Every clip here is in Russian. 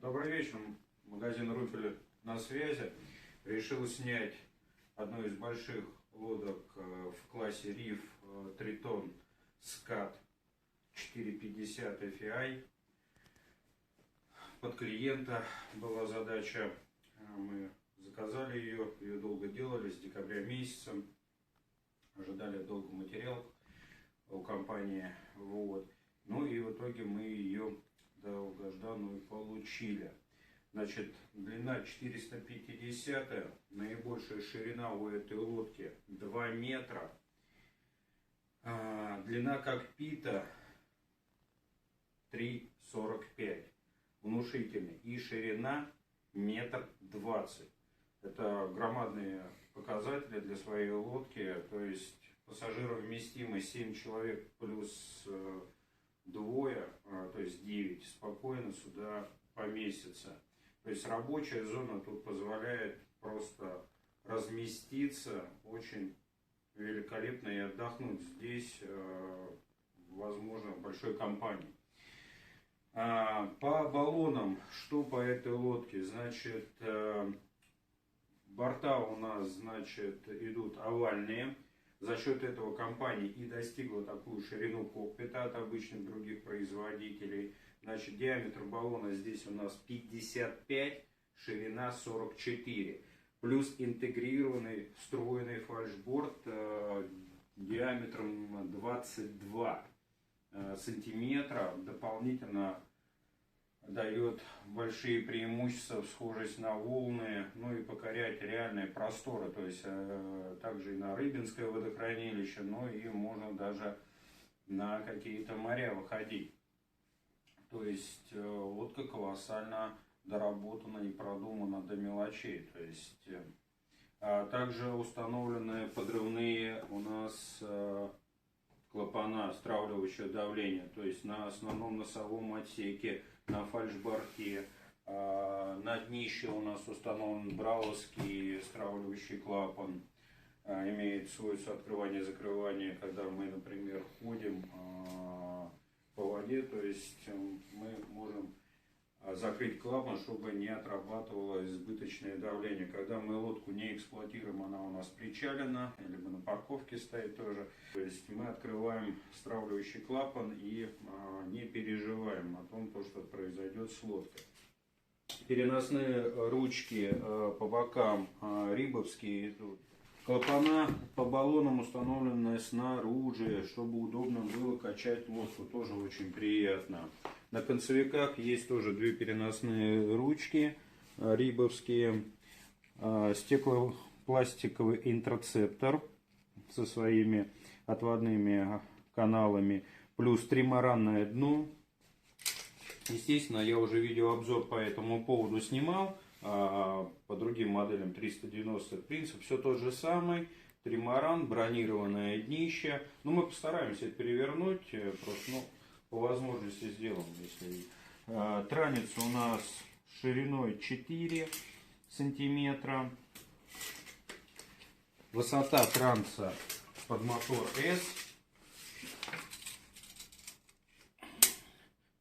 Добрый вечер, магазин Рупель на связи. Решил снять одну из больших лодок в классе Риф Тритон Скат 450 FI. Под клиента была задача, мы заказали ее долго делали, с декабря месяца, ожидали долго материал у компании, вот. Ну и в итоге мы ее долгожданную получили. Значит, длина 450, наибольшая ширина у этой лодки 2 метра, длина кокпита 3,45, внушительный, и ширина 1,20 м. Это громадные показатели для своей лодки, то есть пассажировместимость 7 человек плюс двое, то есть 9, спокойно сюда поместится. То есть рабочая зона тут позволяет просто разместиться очень великолепно и отдохнуть здесь, возможно, в большой компании. По баллонам, что по этой лодке? Значит, борта у нас, значит, идут овальные. За счет этого компания и достигла такую ширину кокпита от обычных других производителей. Значит, диаметр баллона здесь у нас 55, ширина 44. Плюс интегрированный встроенный фальшборд диаметром 22 сантиметра. Дополнительно дает большие преимущества в схожесть на волны, ну и покорять реальные просторы, то есть также и на Рыбинское водохранилище, но и можно даже на какие-то моря выходить. То есть лодка колоссально доработана и продумана до мелочей. То есть также установлены подрывные у нас клапана, стравливающее давление, то есть на основном носовом отсеке, на фальшборте, на днище у нас установлен браузский стравливающий клапан, имеет свойство открывания-закрывания, когда мы, например, ходим по воде, то есть мы можем закрыть клапан, чтобы не отрабатывало избыточное давление. Когда мы лодку не эксплуатируем, она у нас причалена, либо на парковке стоит тоже. То есть мы открываем стравливающий клапан и не переживаем о том, что произойдет с лодкой. Переносные ручки по бокам рибовские идут. Клапана по баллонам установлены снаружи, чтобы удобно было качать лодку, тоже очень приятно. На концевиках есть тоже две переносные ручки рибовские, стеклопластиковый интерцептор со своими отводными каналами, плюс тримаранное дно. Естественно, я уже видеообзор по этому поводу снимал. По другим моделям 390 принцип все тот же самый. Тримаран, бронированное днище. Но мы постараемся это перевернуть. Просто, по возможности сделаем. Если транец у нас шириной 4 сантиметра. Высота транса под мотор S.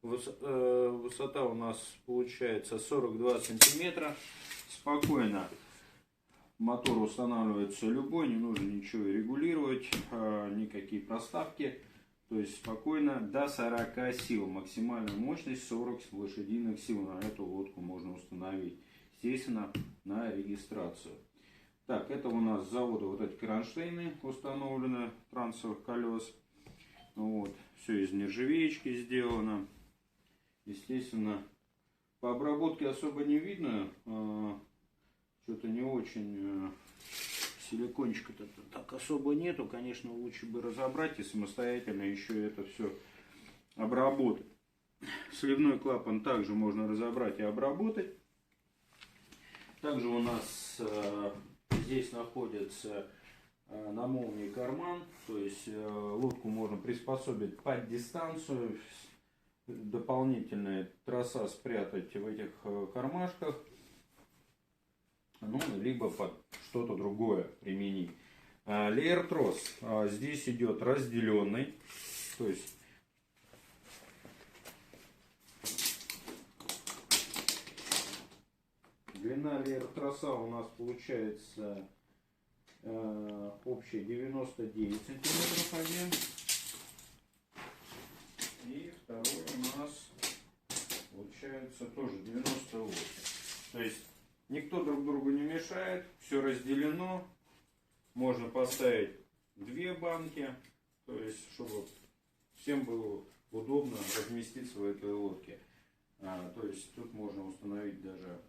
Высота у нас получается 42 сантиметра. Спокойно мотор устанавливается любой, не нужно ничего регулировать, никакие проставки. То есть спокойно до 40 сил. Максимальная мощность 40 лошадиных сил на эту лодку можно установить. Естественно, на регистрацию. Так, это у нас с завода вот эти кронштейны установлены трансовых колес. Вот, все из нержавеечки сделано. Естественно, по обработке особо не видно, что-то не очень, силикончика-то так особо нету. Конечно, лучше бы разобрать и самостоятельно еще это все обработать. Сливной клапан также можно разобрать и обработать. Также у нас здесь находится на молнии карман, то есть лодку можно приспособить под дистанцию. Дополнительная троса спрятать в этих кармашках, ну, либо под что-то другое применить. Леер трос здесь идет разделенный, то есть Длина леер-троса у нас получается общая 99 сантиметров один. И второй у нас получается тоже 98. То есть никто друг другу не мешает, все разделено. Можно поставить две банки, то есть чтобы всем было удобно разместиться в этой лодке. То есть тут можно установить даже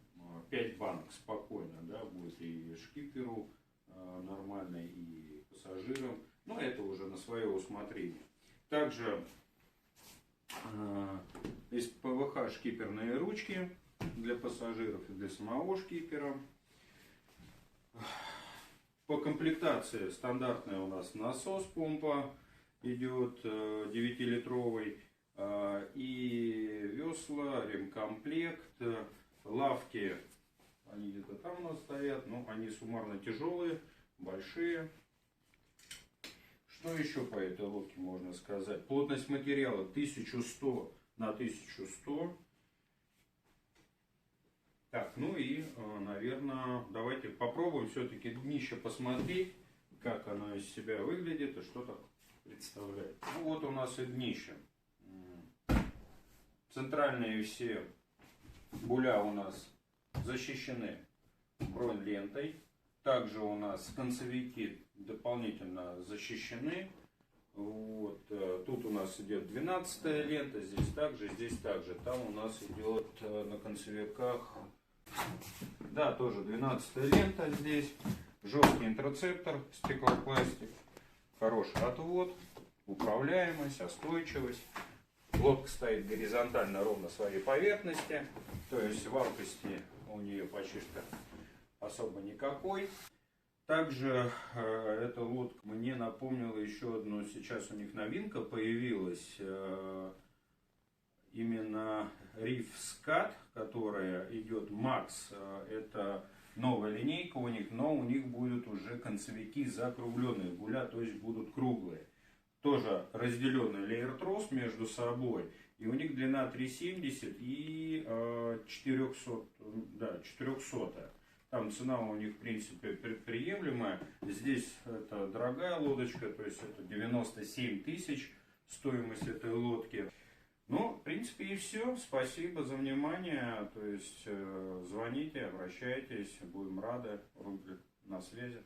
5 банок спокойно, да, будет и шкиперу нормально, и пассажирам. Но это уже на свое усмотрение. Также из ПВХ шкиперные ручки для пассажиров и для самого шкипера. По комплектации стандартная у нас насос, помпа идет 9-литровый, и весла, ремкомплект, лавки, они где-то там у нас стоят, но они суммарно тяжелые, большие. Что еще по этой лодке можно сказать? Плотность материала 1100 на 1100. Так, ну и, наверное, давайте попробуем все-таки днище посмотреть, как оно из себя выглядит и что так представляет. Ну вот у нас и днище. Центральные все буля у нас защищены бронелентой. Также у нас концевики дополнительно защищены. Вот. Тут у нас идет 12-я лента, здесь также. Там у нас идет на концевиках, да, тоже 12-я лента здесь. Жесткий интерцептор, стеклопластик. Хороший отвод, управляемость, остойчивость. Лодка стоит горизонтально ровно своей поверхности. То есть валкости у нее почти что особо никакой. Также эта лодка мне напомнила еще одну, сейчас у них новинка появилась, именно Reef Scat, которая идет Max, это новая линейка у них, но у них будут уже концевики закругленные, буля, то есть будут круглые. Тоже разделенный леер-трос между собой, и у них длина 370 и 400, да, 400. Там цена у них, в принципе, приемлемая. Здесь это дорогая лодочка, то есть это 97 тысяч стоимость этой лодки. Ну, в принципе, и все. Спасибо за внимание. То есть звоните, обращайтесь, будем рады. Рубль на связи.